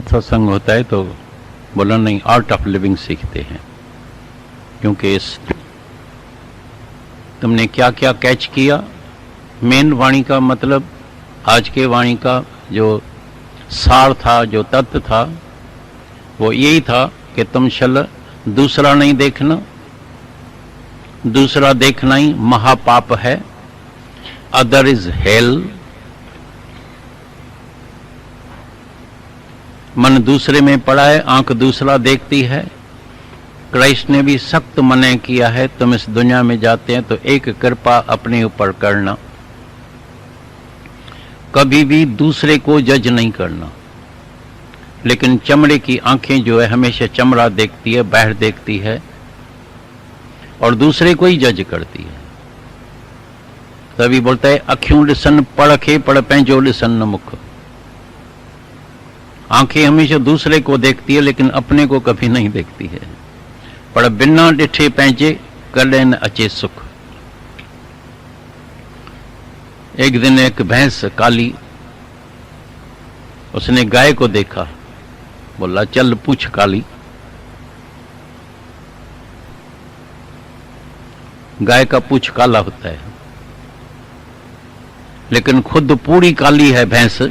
सत्संग होता है तो बोला नहीं, आर्ट ऑफ लिविंग सीखते हैं। क्योंकि इस तुमने क्या क्या कैच किया, मेन वाणी का मतलब, आज के वाणी का जो सार था, जो तत्व था, वो यही था कि तुम चल दूसरा नहीं देखना, दूसरा देखना ही महापाप है, अदर इज हेल। मन दूसरे में पड़ा है, आंख दूसरा देखती है। क्राइस्ट ने भी सख्त मना किया है, तुम इस दुनिया में जाते हैं तो एक कृपा अपने ऊपर करना, कभी भी दूसरे को जज नहीं करना। लेकिन चमड़े की आंखें जो है हमेशा चमड़ा देखती है, बाहर देखती है और दूसरे को ही जज करती है। तभी बोलता है अखियों ॾिसन पढ़खे पढ़ पंहिंजो ॾिसन न मुख। आंखें हमेशा दूसरे को देखती है लेकिन अपने को कभी नहीं देखती है। पर बिना ॾिठे पंहिंजे कॾहिं न अचे सुख। एक दिन एक भैंस काली, उसने गाय को देखा, बोला चल पूछ काली। गाय का पूछ काला होता है, लेकिन खुद पूरी काली है भैंस,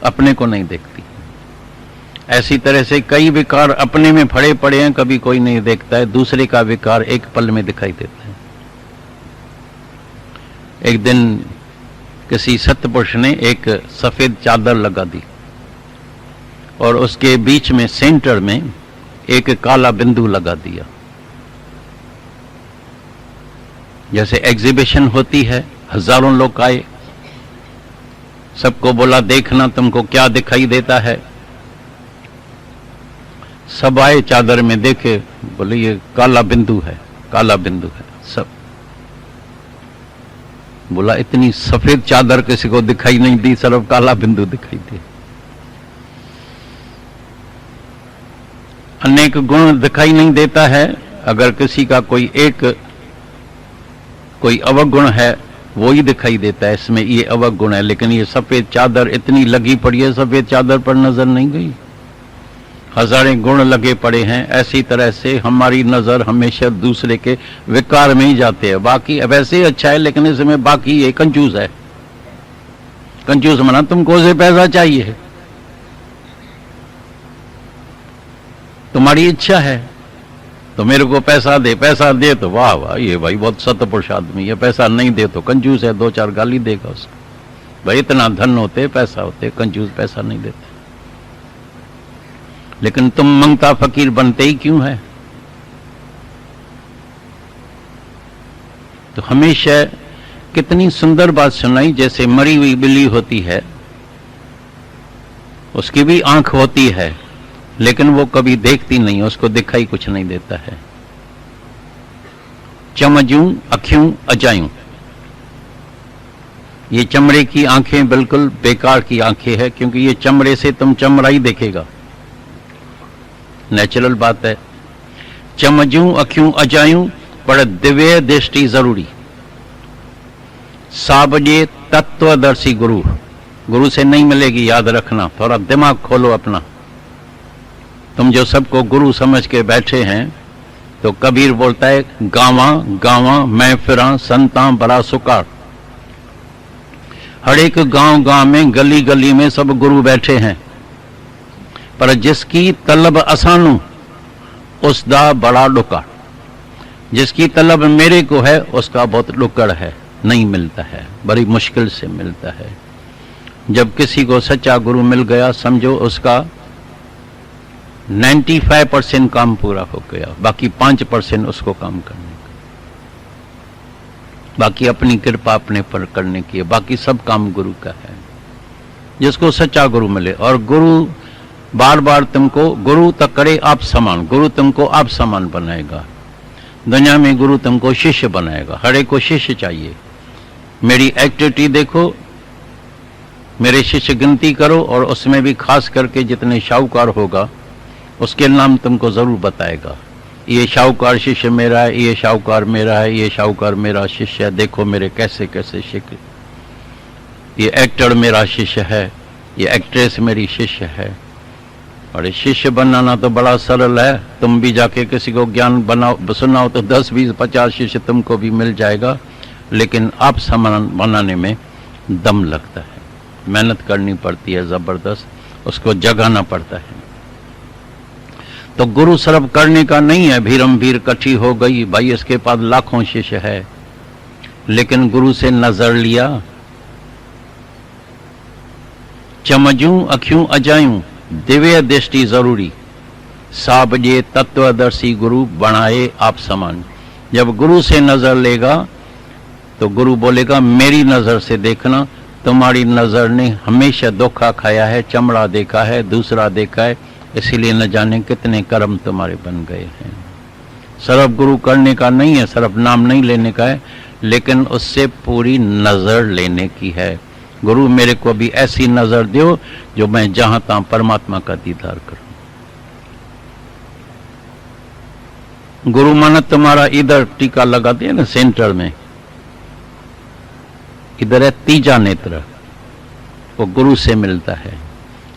अपने को नहीं देखती। ऐसी तरह से कई विकार अपने में फड़े पड़े हैं, कभी कोई नहीं देखता है, दूसरे का विकार एक पल में दिखाई देता है। एक दिन किसी सत्पुरुष ने एक सफेद चादर लगा दी और उसके बीच में सेंटर में एक काला बिंदु लगा दिया। जैसे एग्जीबिशन होती है, हजारों लोग आए, सबको बोला देखना तुमको क्या दिखाई देता है। सब आए, चादर में देखे, बोले ये काला बिंदु है, काला बिंदु है। सब बोला इतनी सफेद चादर किसी को दिखाई नहीं दी, सिर्फ काला बिंदु दिखाई दे। अनेक गुण दिखाई नहीं देता है। अगर किसी का कोई अवगुण है वो ही दिखाई देता है, इसमें ये अवगुण है। लेकिन ये सफेद चादर इतनी लगी पड़ी है, सफेद चादर पर नजर नहीं गई, हजारें गुण लगे पड़े हैं। ऐसी तरह से हमारी नजर हमेशा दूसरे के विकार में ही जाते हैं। बाकी वैसे ही अच्छा है, लेकिन इसमें बाकी ये कंजूस है। कंजूस माना तुमको उसे पैसा चाहिए, तुम्हारी इच्छा है तो मेरे को पैसा दे, पैसा दे तो वाह वाह ये भाई बहुत सत्पुरुष आदमी है, पैसा नहीं दे तो कंजूस है, दो चार गाली देगा उसको। भाई इतना धन होते, पैसा होते, कंजूस पैसा नहीं देते। लेकिन तुम मंगता फकीर बनते ही क्यों है? तो हमेशा कितनी सुंदर बात सुनाई, जैसे मरी हुई बिल्ली होती है, उसकी भी आंख होती है लेकिन वो कभी देखती नहीं, उसको दिखाई कुछ नहीं देता है। चमजूं अखियों अजायूं, ये चमड़े की आंखें बिल्कुल बेकार की आंखें है, क्योंकि ये चमड़े से तुम चमड़ा ही देखेगा, नेचुरल बात है। चमजूं अखियों अजायूं पर दिव्य दृष्टि जरूरी। साबजे तत्वदर्शी गुरु, गुरु से नहीं मिलेगी, याद रखना। थोड़ा दिमाग खोलो अपना। तुम जो सबको गुरु समझ के बैठे हैं, तो कबीर बोलता है गावा गावा मैं फिरा संता बड़ा सुकार। हर एक गांव में, गली गली में सब गुरु बैठे हैं, पर जिसकी तलब असानू उसदा बड़ा डुकर। जिसकी तलब मेरे को है उसका बहुत डुकर है, नहीं मिलता है, बड़ी मुश्किल से मिलता है। जब किसी को सच्चा गुरु मिल गया, समझो उसका 95% काम पूरा हो गया, बाकी 5% उसको काम करने का, बाकी अपनी कृपा अपने पर करने की है, बाकी सब काम गुरु का है। जिसको सच्चा गुरु मिले, और गुरु बार बार तुमको गुरु तक करे आप समान, गुरु तुमको आप समान बनाएगा। दुनिया में गुरु तुमको शिष्य बनाएगा, हर एक को शिष्य चाहिए। मेरी एक्टिविटी देखो, मेरे शिष्य गिनती करो, और उसमें भी खास करके जितने शाहूकार होगा उसके नाम तुमको जरूर बताएगा। ये शाहूकार शिष्य मेरा है, ये शाहूकार मेरा है, ये शाहूकार मेरा शिष्य है, देखो मेरे कैसे कैसे शिष्य। ये एक्टर मेरा शिष्य है, ये एक्ट्रेस मेरी शिष्य है, और शिष्य बनाना तो बड़ा सरल है। तुम भी जाके किसी को ज्ञान बनाओ सुनाओ तो 10, 20, 50 शिष्य तुमको भी मिल जाएगा, लेकिन आप समान बनाने में दम लगता है, मेहनत करनी पड़ती है जबरदस्त, उसको जगाना पड़ता है। तो गुरु सर्व करने का नहीं है, भीरम भीर कठी हो गई भाई, इसके पास लाखों शिष्य है, लेकिन गुरु से नजर लिया, चमजूं अखियों अजायूं दिव्य दृष्टि जरूरी, साबजे तत्वदर्शी गुरु बनाए आप समान। जब गुरु से नजर लेगा तो गुरु बोलेगा मेरी नजर से देखना, तुम्हारी नजर ने हमेशा धोखा खाया है, चमड़ा देखा है, दूसरा देखा है, इसीलिए न जाने कितने कर्म तुम्हारे बन गए हैं। सिर्फ गुरु करने का नहीं है, सिर्फ नाम नहीं लेने का है, लेकिन उससे पूरी नजर लेने की है। गुरु मेरे को भी ऐसी नजर दो जो मैं जहां तहां परमात्मा का दीदार करूं। गुरु माना तुम्हारा इधर टीका लगा दिया ना सेंटर में, इधर है तीजा नेत्र, वो गुरु से मिलता है,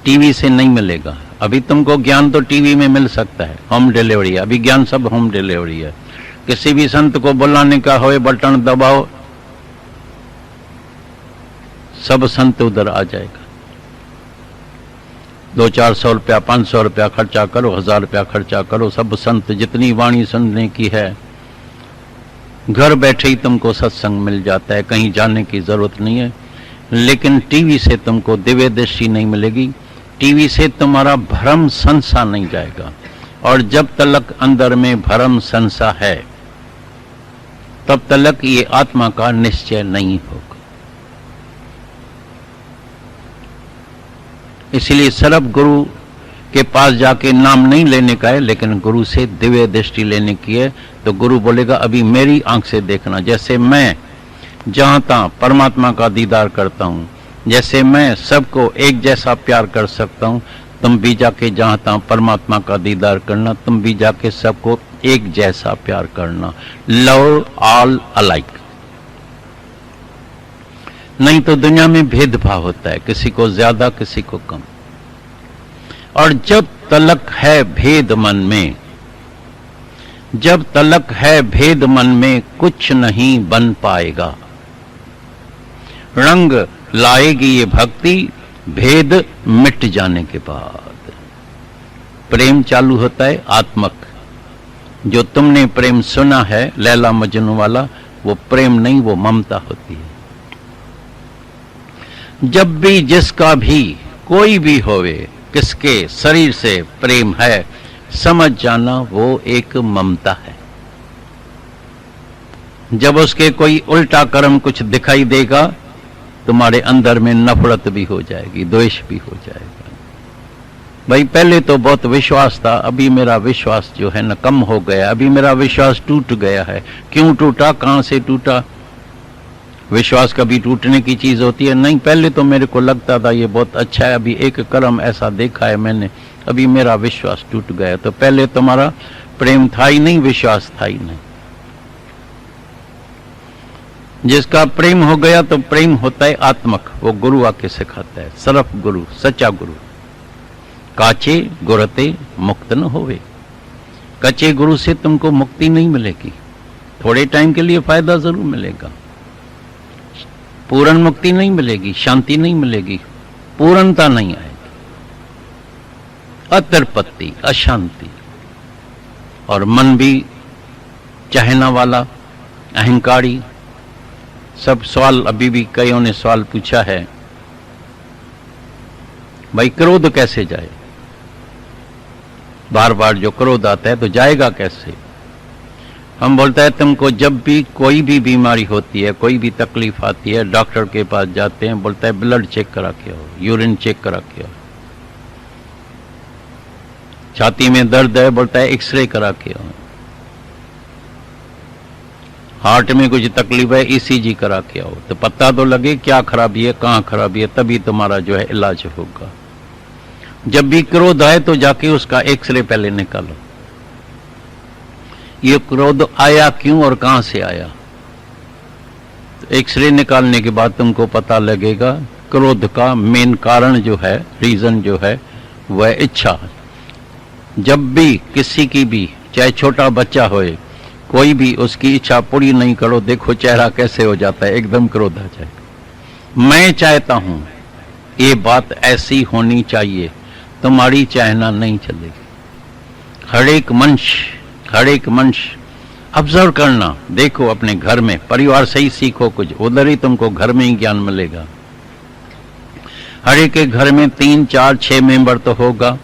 टीवी से नहीं मिलेगा। अभी तुमको ज्ञान तो टीवी में मिल सकता है, होम डिलीवरी है, अभी ज्ञान सब होम डिलीवरी है। किसी भी संत को बुलाने का हो बटन दबाओ, सब संत उधर आ जाएगा। 200-400 रुपया 500 रुपया खर्चा करो, 1000 रुपया खर्चा करो, सब संत जितनी वाणी सुनने की है घर बैठे ही तुमको सत्संग मिल जाता है, कहीं जाने की जरूरत नहीं है। लेकिन टीवी से तुमको दिव्य दृष्टि नहीं मिलेगी, टीवी से तुम्हारा भ्रम संसा नहीं जाएगा, और जब तलक अंदर में भ्रम संसा है तब तलक ये आत्मा का निश्चय नहीं होगा। इसलिए सिर्फ गुरु के पास जाके नाम नहीं लेने का है, लेकिन गुरु से दिव्य दृष्टि लेने की है। तो गुरु बोलेगा अभी मेरी आंख से देखना, जैसे मैं जहां तहां परमात्मा का दीदार करता हूं, जैसे मैं सबको एक जैसा प्यार कर सकता हूं, तुम भी जाके जहां तहां परमात्मा का दीदार करना, तुम भी जाके सबको एक जैसा प्यार करना, लव ऑल अलाइक। नहीं तो दुनिया में भेदभाव होता है, किसी को ज्यादा किसी को कम, और जब तलक है भेद मन में, जब तलक है भेद मन में कुछ नहीं बन पाएगा। रंग लाएगी ये भक्ति भेद मिट जाने के बाद। प्रेम चालू होता है आत्मक, जो तुमने प्रेम सुना है लैला मजनू वाला, वो प्रेम नहीं, वो ममता होती है। जब भी जिसका भी कोई भी होवे, किसके शरीर से प्रेम है, समझ जाना वो एक ममता है। जब उसके कोई उल्टा कर्म कुछ दिखाई देगा, तुम्हारे अंदर में नफरत भी हो जाएगी, द्वेष भी हो जाएगा। भाई पहले तो बहुत विश्वास था, अभी मेरा विश्वास जो है न कम हो गया, अभी मेरा विश्वास टूट गया है। क्यों टूटा, कहां से टूटा? विश्वास कभी टूटने की चीज होती है? नहीं, पहले तो मेरे को लगता था ये बहुत अच्छा है, अभी एक कर्म ऐसा देखा है मैंने, अभी मेरा विश्वास टूट गया। तो पहले तुम्हारा प्रेम था ही नहीं, विश्वास था ही नहीं। जिसका प्रेम हो गया तो प्रेम होता है आत्मक, वो गुरु आके सिखाता है, सिर्फ गुरु, सच्चा गुरु। काचे गुरते मुक्त न होवे, कच्चे गुरु से तुमको मुक्ति नहीं मिलेगी, थोड़े टाइम के लिए फायदा जरूर मिलेगा, पूर्ण मुक्ति नहीं मिलेगी, शांति नहीं मिलेगी, पूर्णता नहीं आएगी, अतृप्ति, अशांति, और मन भी चाहना वाला, अहंकारी। सब सवाल, अभी भी कईयों ने सवाल पूछा है, भाई क्रोध कैसे जाए? बार बार जो क्रोध आता है तो जाएगा कैसे? हम बोलता है तुमको जब भी कोई भी बीमारी होती है, कोई भी तकलीफ आती है, डॉक्टर के पास जाते हैं, बोलता है ब्लड चेक करा के आओ, यूरिन चेक करा के आओ। छाती में दर्द है, बोलता है एक्सरे करा के आओ। हार्ट में कुछ तकलीफ है, ईसीजी करा के आओ, तो पता तो लगे क्या खराबी है, कहां खराबी है, तभी तुम्हारा जो है इलाज होगा। जब भी क्रोध आए तो जाके उसका एक्सरे पहले निकालो, ये क्रोध आया क्यों और कहां से आया। तो एक्सरे निकालने के बाद तुमको पता लगेगा क्रोध का मेन कारण जो है, रीजन जो है, वह इच्छा। जब भी किसी की भी, चाहे छोटा बच्चा होए, कोई भी उसकी इच्छा पूरी नहीं करो, देखो चेहरा कैसे हो जाता है, एकदम क्रोध आ जाएगा। मैं चाहता हूं ये बात ऐसी होनी चाहिए, तुम्हारी चाहना नहीं चलेगी। हर एक मनुष्य ऑब्जर्व करना, देखो अपने घर में, परिवार से ही सीखो कुछ, उधर ही तुमको घर में ही ज्ञान मिलेगा। हर एक के घर में 3, 4, 6 मेंबर तो होगा,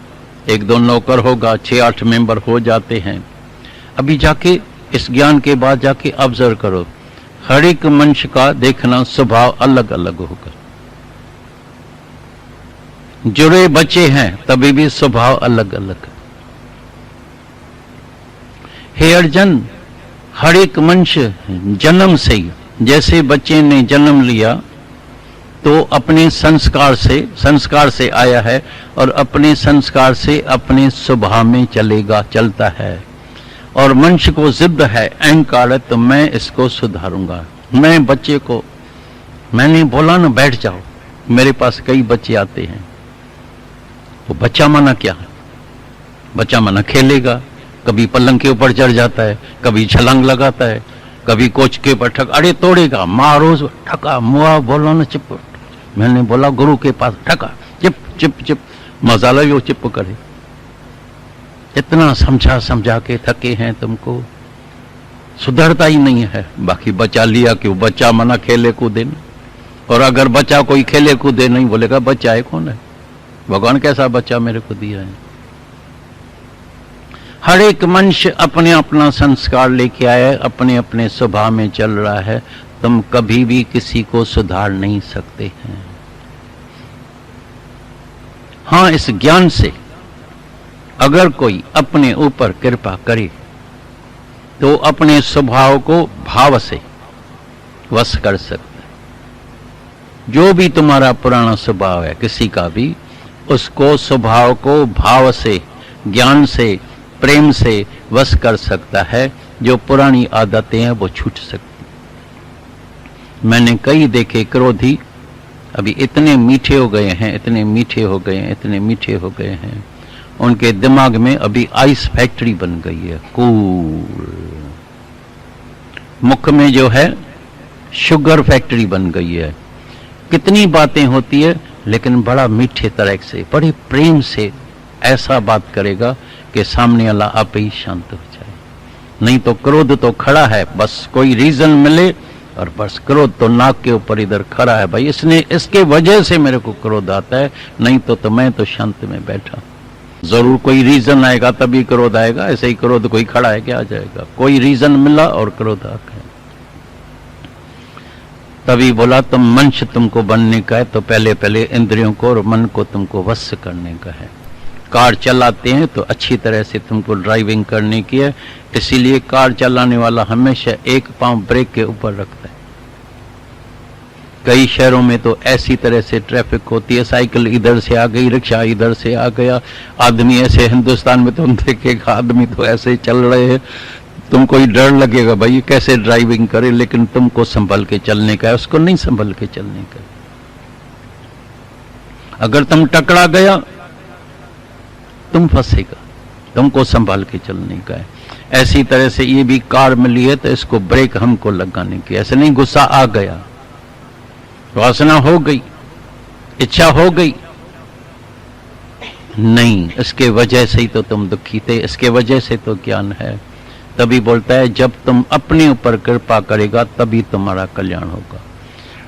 1-2 नौकर होगा, 6-8 मेंबर हो जाते हैं। अभी जाके इस ज्ञान के बाद जाके ऑब्जर्व करो, हर एक मनुष्य का देखना स्वभाव अलग अलग होगा। जुड़े बच्चे हैं तभी भी स्वभाव अलग अलग है। हे अर्जुन, हर एक मनुष्य जन्म से ही, जैसे बच्चे ने जन्म लिया तो अपने संस्कार से आया है और अपने संस्कार से अपने स्वभाव में चलता है। और मनुष्य को जिद है, अहंकार है, तो मैं इसको सुधारूंगा। मैं बच्चे को, मैंने बोला ना बैठ जाओ, मेरे पास कई बच्चे आते हैं, वो बच्चा माना क्या है, बच्चा माना खेलेगा, कभी पलंग के ऊपर चढ़ जाता है, कभी छलांग लगाता है, कभी कोच के ऊपर ठक, अरे तोड़ेगा, माँ रोज ठका मुआ, बोलो ना चिप, मैंने बोला गुरु के पास ठका, चिप चिप चिप, मजाला भी वो चिप करे। इतना समझा के थके हैं, तुमको सुधरता ही नहीं है। बाकी बचा लिया कि वो बच्चा मना खेले कूदे नहीं, और अगर बच्चा कोई खेले कूदे नहीं, बोलेगा बच्चा है कौन है, भगवान कैसा बच्चा मेरे को दिया है। हर एक मनुष्य अपने अपना संस्कार लेके आया, अपने अपने स्वभाव में चल रहा है। तुम कभी भी किसी को सुधार नहीं सकते हैं। हां, इस ज्ञान से अगर कोई अपने ऊपर कृपा करे तो अपने स्वभाव को भाव से वश कर सकता है। जो भी तुम्हारा पुराना स्वभाव है किसी का भी, उसको स्वभाव को भाव से, ज्ञान से, प्रेम से वश कर सकता है। जो पुरानी आदतें हैं वो छूट सकती। मैंने कई देखे क्रोधी अभी इतने मीठे हो गए हैं, इतने मीठे हो गए हैं, इतने मीठे हो गए हैं, उनके दिमाग में अभी आइस फैक्ट्री बन गई है, कूल। मुख में जो है शुगर फैक्ट्री बन गई है। कितनी बातें होती है, लेकिन बड़ा मीठे तरह से, बड़े प्रेम से ऐसा बात करेगा कि सामने वाला आप ही शांत हो जाए। नहीं तो क्रोध तो खड़ा है, बस कोई रीजन मिले और बस क्रोध तो नाक के ऊपर इधर खड़ा है, भाई इसने, इसके वजह से मेरे को क्रोध आता है, नहीं तो मैं तो शांत में बैठा। जरूर कोई रीजन आएगा तभी क्रोध आएगा, ऐसे ही क्रोध कोई खड़ा है क्या आ जाएगा। कोई रीजन मिला और क्रोध आ गया। तभी बोला तुम मनुष्य तुमको बनने का है तो पहले इंद्रियों को और मन को तुमको वश करने का है। कार चलाते हैं तो अच्छी तरह से तुमको ड्राइविंग करने की है, इसीलिए कार चलाने वाला हमेशा एक पांव ब्रेक के ऊपर रखता है। कई शहरों में तो ऐसी तरह से ट्रैफिक होती है, साइकिल इधर से आ गई, रिक्शा इधर से आ गया, आदमी ऐसे, हिंदुस्तान में तुम देखेगा आदमी तो ऐसे चल रहे हैं, तुमको ही डर लगेगा भाई कैसे ड्राइविंग करे, लेकिन तुमको संभल के चलने का है, उसको नहीं संभल के चलने का। अगर तुम टकरा गया तुम फंसेगा, तुमको संभाल के चलने का है। ऐसी तरह से ये भी कार मिली है तो इसको ब्रेक हमको लगाने की, ऐसे नहीं गुस्सा आ गया, वासना हो गई, इच्छा हो गई, नहीं, इसके वजह से ही तो तुम दुखी थे, इसके वजह से तो ज्ञान है। तभी बोलता है जब तुम अपने ऊपर कृपा करेगा तभी तुम्हारा कल्याण होगा।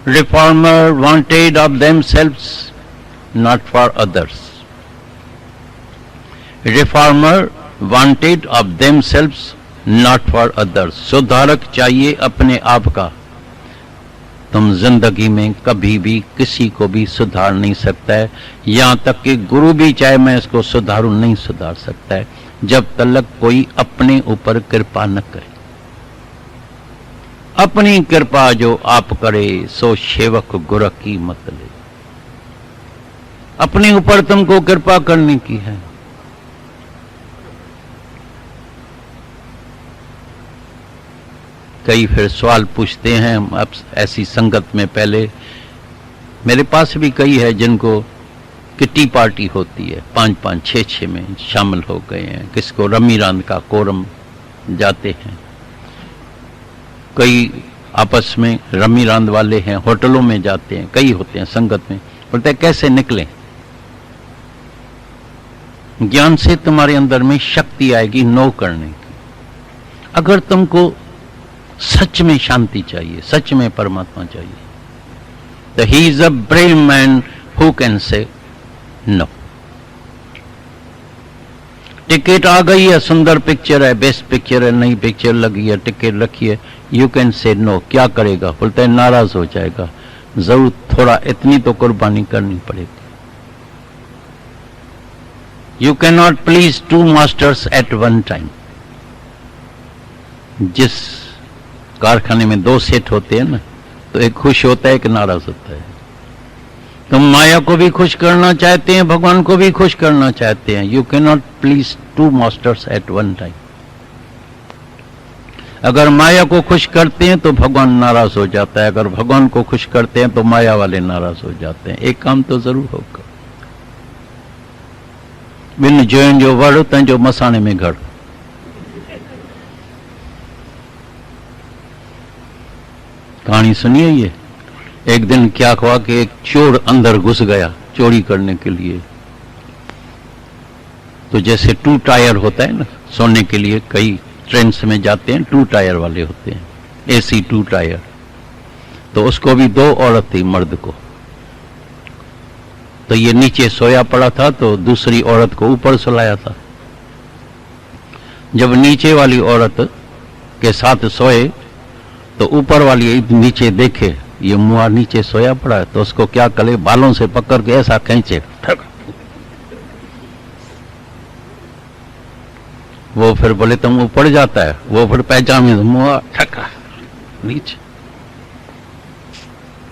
Reformer wanted of themselves not for others. Reformer wanted of themselves not for others. सुधारक चाहिए अपने आप का। तुम जिंदगी में कभी भी किसी को भी सुधार नहीं सकता है, यहां तक कि गुरु भी चाहे मैं इसको सुधारूं नहीं सुधार सकता है, जब तक कोई अपने ऊपर कृपा न करे। अपनी कृपा जो आप करे सो सेवक गुरु की मत ले। अपने ऊपर तुमको कृपा करने की है। कई फिर सवाल पूछते हैं, अब ऐसी संगत में पहले मेरे पास भी कई है जिनको किट्टी पार्टी होती है, 5-5, 6-6 में शामिल हो गए हैं। किसको रमी रांद का कोरम जाते हैं, कई आपस में रमी रांद वाले हैं, होटलों में जाते हैं, कई होते हैं संगत में। बोलते हैं कैसे निकले? ज्ञान से तुम्हारे अंदर में शक्ति आएगी नो करने की। अगर तुमको सच में शांति चाहिए, सच में परमात्मा चाहिए, तो he is a brave man who can say no. Ticket आ गई है, सुंदर पिक्चर है, बेस्ट पिक्चर है, नई पिक्चर लगी है, टिकट रखी है, यू कैन से नो। क्या करेगा? बोलते हैं नाराज हो जाएगा, जरूर थोड़ा इतनी तो कुर्बानी करनी पड़ेगी। You can not please 2 masters at one time. जिस कारखाने में 2 सेठ होते हैं ना, तो एक खुश होता है, एक नाराज होता है। तुम माया को भी खुश करना चाहते हैं, भगवान को भी खुश करना चाहते हैं। You can not please 2 masters at one time. अगर माया को खुश करते हैं तो भगवान नाराज हो जाता है, अगर भगवान को खुश करते हैं तो माया वाले नाराज हो जाते हैं। एक काम तो जरूर होगा। बिन जोइन जो वड़ तन जो मसाने में घड़। कहानी सुनिए ये। एक दिन क्या हुआ कि एक चोर अंदर घुस गया चोरी करने के लिए। तो जैसे 2 टायर होता है ना, सोने के लिए कई ट्रेन्स में जाते हैं, 2 टायर वाले होते हैं, AC 2 टायर। तो उसको भी 2 औरत थी, मर्द को। तो ये नीचे सोया पड़ा था, तो दूसरी औरत को ऊपर सुलाया था। जब नीचे वाली औरत के साथ सोए तो ऊपर वाली नीचे देखे ये मुआ नीचे सोया पड़ा है, तो उसको क्या करे, बालों से पकड़ के ऐसा खींचे, वो फिर बोले तुम ऊपर जाता है, वो फिर पैजामे मुआ ठका नीचे,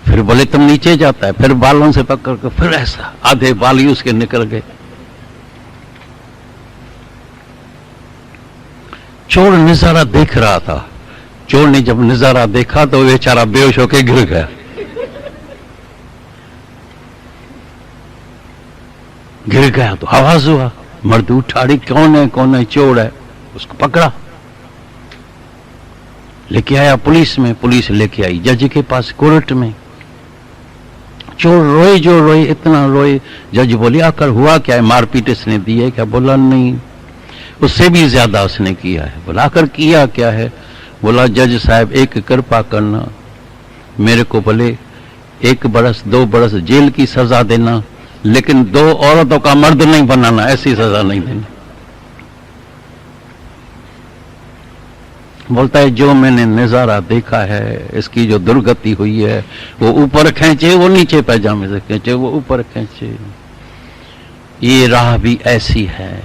फिर बोले तुम नीचे जाता है, फिर बालों से पकड़ के फिर ऐसा, आधे बाल ही उसके निकल गए। चोर नजारा देख रहा था। चोर ने जब नजारा देखा तो बेचारा बेहोश होकर गिर गया। गिर गया तो आवाज हुआ, मर्द उठाड़ी, कौन है कौन है? चोर है। उसको पकड़ा, लेके आया पुलिस में, पुलिस लेके आई जज के पास, कोर्ट में। चोर रोए, जो रोए, इतना रोए। जज बोली आकर हुआ क्या है, मारपीट इसने दी है क्या? बोला नहीं, उससे भी ज्यादा उसने किया है। बोला आकर किया क्या है? बोला जज साहब एक कृपा करना, मेरे को भले 1 बरस 2 बरस जेल की सजा देना, लेकिन 2 औरतों का मर्द नहीं बनाना, ऐसी सजा नहीं देना। बोलता है जो मैंने नजारा देखा है, इसकी जो दुर्गति हुई है, वो ऊपर खींचे, वो नीचे पैजामे से खींचे, वो ऊपर खींचे। ये राह भी ऐसी है,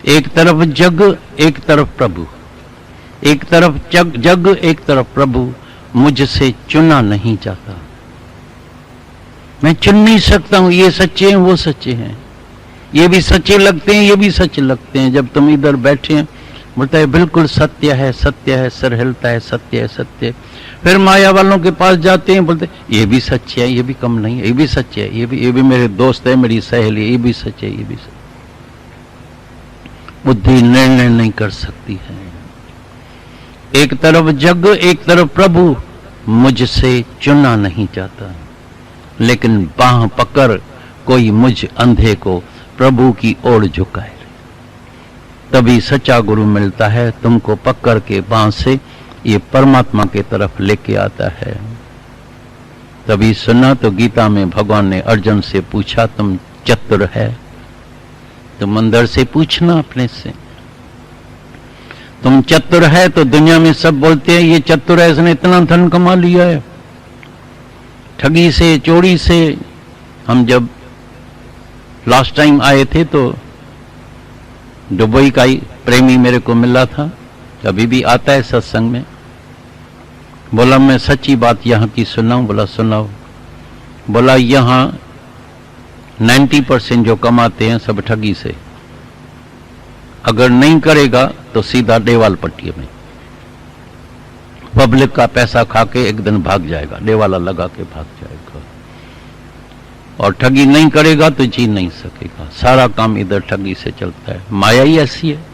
एक तरफ जग एक तरफ प्रभु, एक तरफ जग एक तरफ प्रभु, मुझसे चुना नहीं जाता। मैं चुन नहीं सकता हूं, ये सच्चे हैं वो सच्चे हैं, ये भी सच्चे लगते हैं ये भी सच लगते हैं। जब तुम इधर बैठे हैं, बोलता है बिल्कुल सत्य है, सत्य है, सर हिलता है, सत्य है, सत्य है। फिर माया वालों के पास जाते हैं, बोलते ये भी सच है, ये भी कम नहीं है, ये भी सच है, ये भी मेरे दोस्त है, मेरी सहेली है, ये भी सच है, ये भी सच। बुद्धि निर्णय नहीं कर सकती है। एक तरफ जग एक तरफ प्रभु, मुझसे चुना नहीं जाता, लेकिन बाह पकड़ कोई मुझ अंधे को प्रभु की ओर झुकाए, तभी सच्चा गुरु मिलता है। तुमको पकड़ के बाह से ये परमात्मा की तरफ लेके आता है। तभी सुना तो गीता में भगवान ने अर्जुन से पूछा तुम चतुर है? तुम अंदर से पूछना अपने से, तुम चतुर है? तो दुनिया में सब बोलते हैं ये चतुर है, इसने इतना धन कमा लिया है ठगी से, चोरी से। हम जब लास्ट टाइम आए थे तो दुबई का ही प्रेमी मेरे को मिला था, कभी भी आता है सत्संग में। बोला मैं सच्ची बात यहाँ की सुनाऊं? बोला सुनाओ। बोला यहाँ 90% जो कमाते हैं सब ठगी से, अगर नहीं करेगा तो सीधा देवाल पट्टी में पब्लिक का पैसा खा के एक दिन भाग जाएगा, देवाला लगा के भाग जाएगा। और ठगी नहीं करेगा तो जी नहीं सकेगा। सारा काम इधर ठगी से चलता है। माया ही ऐसी है,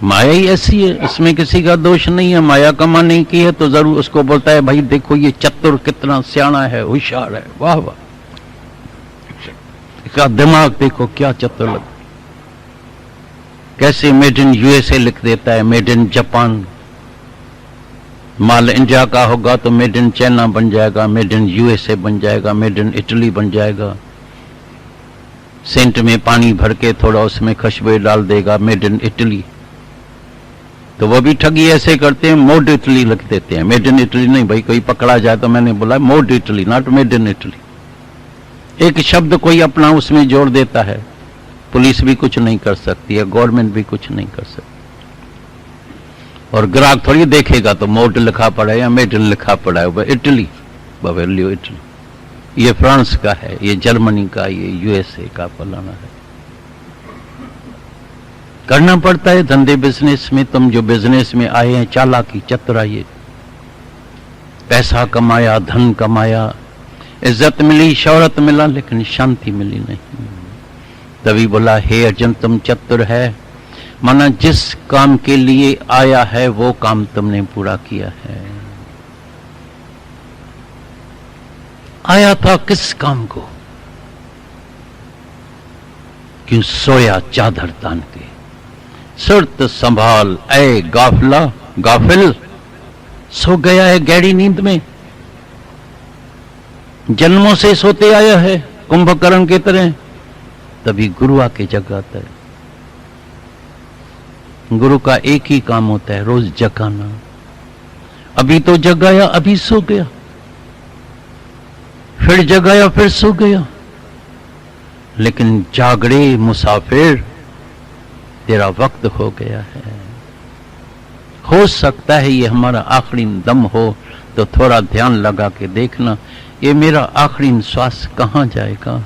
माया ही ऐसी है, इसमें किसी का दोष नहीं है। माया कमाने की है तो जरूर उसको बोलता है भाई देखो ये चतुर कितना सियाना है, होशियार है, वाह वाह, इसका दिमाग देखो क्या चतुर लगता, कैसे मेड इन यूएसए लिख देता है, made in Japan. Mall India का होगा तो मेड इन चाइना बन जाएगा, मेड इन यूएसए बन जाएगा, मेड इन इटली बन जाएगा। सेंट में पानी भर के थोड़ा उसमें खुशबू डाल देगा, मेड इन इटली। तो वो भी ठगी ऐसे करते हैं, मोड इटली लिख देते हैं, मेड इन इटली नहीं। भाई कोई पकड़ा जाए तो मैंने बोला mode Italy, not made in Italy. एक शब्द कोई अपना उसमें जोड़ देता है, पुलिस भी कुछ नहीं कर सकती है, गवर्नमेंट भी कुछ नहीं कर सकती। और ग्राहक थोड़ी देखेगा तो मोड लिखा पड़ा है या मेड इन लिखा पड़ा है, वह इटली, बवेलियो इटली, ये फ्रांस का है, ये जर्मनी का, ये यूएसए का फलाना है। करना पड़ता है धंधे बिजनेस में। तुम जो बिजनेस में आए हैं, चालाकी चतुराई, पैसा कमाया, धन कमाया, इज्जत मिली, शौहरत मिला, लेकिन शांति मिली नहीं। तभी बोला हे अर्जुन तुम चतुर है, माना जिस काम के लिए आया है वो काम तुमने पूरा किया है। आया था किस काम को? क्यों सोया चादर तान के, सुरत संभाल ऐ गाफला गाफिल, सो गया है गहरी नींद में, जन्मों से सोते आया है कुंभकर्ण की तरह। तभी गुरु आके जगाता है। गुरु का एक ही काम होता है, रोज जगाना। अभी तो जगाया, अभी सो गया, फिर जगाया, फिर सो गया। लेकिन जागरे मुसाफिर, तेरा वक्त हो गया है। हो सकता है ये हमारा आखिरी दम हो, तो थोड़ा ध्यान लगा के देखना, ये मेरा आखिरी श्वास कहां जाएगा।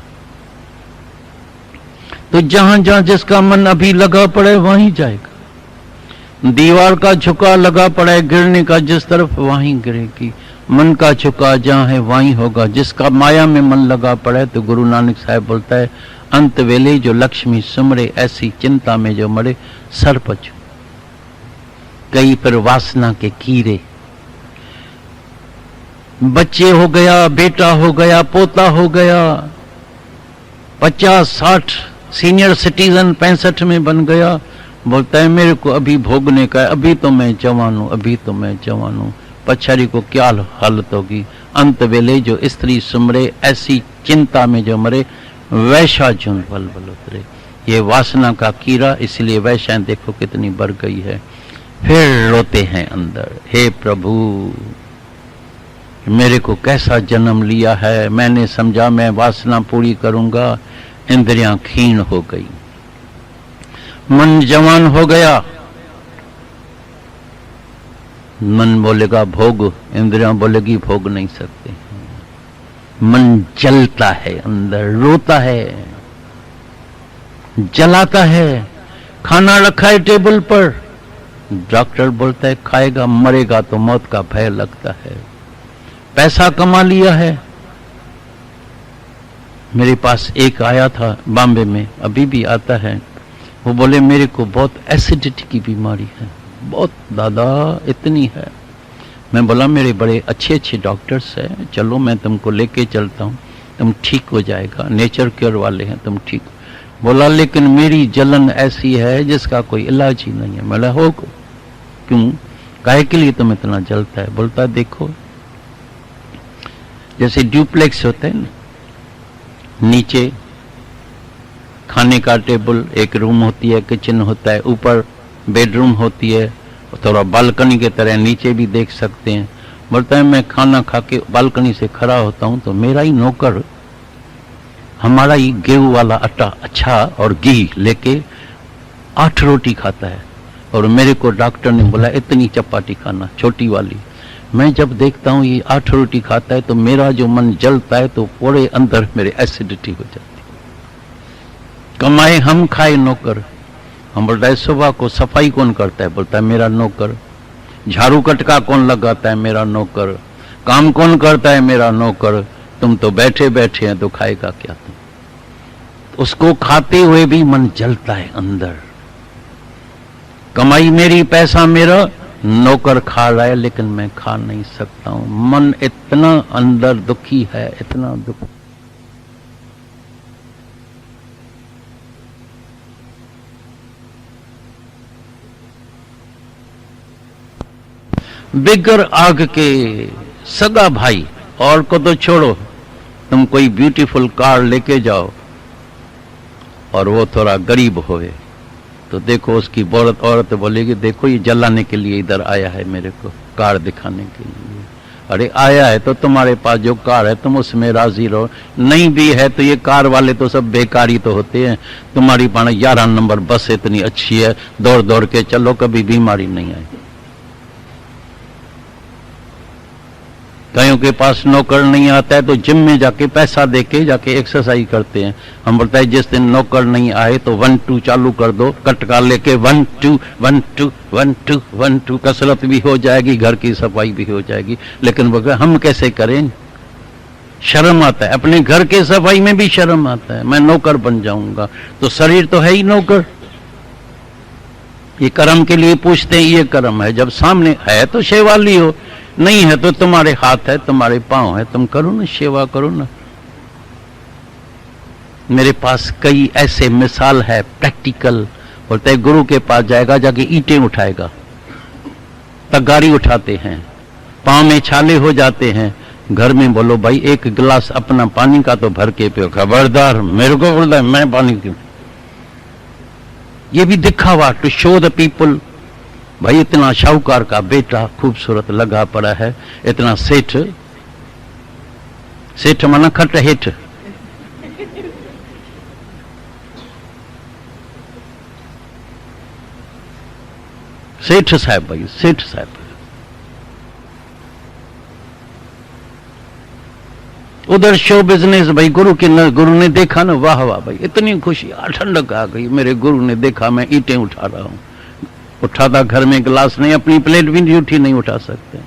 तो जहां जहां जिसका मन अभी लगा पड़े वहीं जाएगा। दीवार का झुका लगा पड़ा है गिरने का, जिस तरफ वहीं गिरेगी। मन का झुका जहां है वहीं होगा। जिसका माया में मन लगा पड़ा है, तो गुरु नानक साहब बोलता है अंत वेले जो लक्ष्मी सुमरे, ऐसी चिंता में जो मरे सरपच। कई पर वासना के कीड़े, बच्चे हो गया, बेटा हो गया, पोता हो गया, 50-60 सीनियर सिटीजन 65 में बन गया। बोलता है मेरे को अभी भोगने का है, अभी तो मैं जवान हूं, अभी तो मैं जवान हूं। पछाड़ी को क्या हालत होगी। अंत वेले जो स्त्री सुमरे, ऐसी चिंता में जो मरे वैशा झुंड बल बल उतरे। ये वासना का कीड़ा, इसलिए वैशाएं देखो कितनी बढ़ गई है। फिर रोते हैं अंदर, हे प्रभु मेरे को कैसा जन्म लिया है। मैंने समझा मैं वासना पूरी करूंगा, इंद्रियां क्षीण हो गई, मन जवान हो गया। मन बोलेगा भोग, इंद्रियां बोलेगी भोग नहीं सकते। मन जलता है अंदर, रोता है, जलाता है। खाना रखा है टेबल पर, डॉक्टर बोलता है खाएगा मरेगा, तो मौत का भय लगता है। पैसा कमा लिया है। मेरे पास एक आया था बॉम्बे में, अभी भी आता है। वो बोले मेरे को बहुत एसिडिटी की बीमारी है, बहुत दादा इतनी है। मैं बोला मेरे बड़े अच्छे अच्छे डॉक्टर्स हैं, चलो मैं तुमको लेके चलता हूँ, तुम ठीक हो जाएगा, नेचर केयर वाले हैं, तुम ठीक। बोला लेकिन मेरी जलन ऐसी है जिसका कोई इलाज ही नहीं है। मैं बोला हो क्यों, काहे के लिए तुम इतना जलता है? बोलता देखो जैसे ड्यूप्लेक्स होते हैं ना, नीचे खाने का टेबल, एक रूम होती है, किचन होता है, ऊपर बेडरूम होती है, थोड़ा बालकनी के तरह नीचे भी देख सकते हैं। बोलता है मैं खाना खा के बालकनी से खड़ा होता हूं तो मेरा ही नौकर हमारा ही गेहूं वाला आटा अच्छा और घी लेके 8 रोटी खाता है, और मेरे को डॉक्टर ने बोला इतनी चपाती खाना, छोटी वाली। मैं जब देखता हूँ ये 8 रोटी खाता है तो मेरा जो मन जलता है, तो पूरे अंदर मेरे एसिडिटी हो जाती है। कमाए हम, खाए नौकर। हम बोलता है सुबह को सफाई कौन करता है? बोलता है मेरा नौकर। झाड़ू कटका कौन लगाता है? मेरा नौकर। काम कौन करता है? मेरा नौकर। तुम तो बैठे बैठे हैं तो खाएगा क्या तुम? उसको खाते हुए भी मन जलता है अंदर। कमाई मेरी, पैसा मेरा, नौकर खा रहा है लेकिन मैं खा नहीं सकता हूं। मन इतना अंदर दुखी है, इतना दुख। बिगर आग के सगा भाई, और को तो छोड़ो, तुम कोई ब्यूटीफुल कार लेके जाओ और वो थोड़ा गरीब होए तो देखो उसकी औरत बोलेगी देखो ये जलाने के लिए इधर आया है, मेरे को कार दिखाने के लिए। अरे आया है तो तुम्हारे पास जो कार है तुम उसमें राजी रहो, नहीं भी है तो ये कार वाले तो सब बेकारी तो होते हैं। तुम्हारी 11 नंबर बस इतनी अच्छी है, दौड़ दौड़ के चलो, कभी बीमारी नहीं आई। कईयों के पास नौकर नहीं आता है तो जिम में जाके पैसा देके जाके एक्सरसाइज करते हैं। हम बोलते हैं जिस दिन नौकर नहीं आए तो 1 2 चालू कर दो, कटका लेके 1 2 1 2 1 2 1 2, कसरत भी हो जाएगी, घर की सफाई भी हो जाएगी। लेकिन वो हम कैसे करें? शर्म आता है, अपने घर के सफाई में भी शर्म आता है। मैं नौकर बन जाऊंगा तो शरीर तो है ही नौकर। ये कर्म के लिए पूछते हैं, ये कर्म है, जब सामने है तो शेवाली हो, नहीं है तो तुम्हारे हाथ है, तुम्हारे पांव है, तुम करो ना, सेवा करो ना। मेरे पास कई ऐसे मिसाल है प्रैक्टिकल। बोलते हैं गुरु के पास जाएगा, जाके ईंटें उठाएगा, तगारी उठाते हैं, पांव में छाले हो जाते हैं। घर में बोलो भाई 1 गिलास अपना पानी का तो भर के पियो। खबरदार, मेरे को बोलता है मैं पानी क्यों? ये भी दिखावा, टू शो द पीपल। भाई इतना शाहूकार का बेटा खूबसूरत लगा पड़ा है, इतना सेठ, सेठ माना खट हेठ, सेठ साहब, भाई सेठ साहब। उधर शो बिजनेस, भाई गुरु ने देखा ना, वाह वाह भाई, इतनी खुशी, ठंडक आ गई, मेरे गुरु ने देखा मैं ईंटें उठा रहा हूं। उठाता घर में गिलास नहीं, अपनी प्लेट भी नहीं उठा सकते।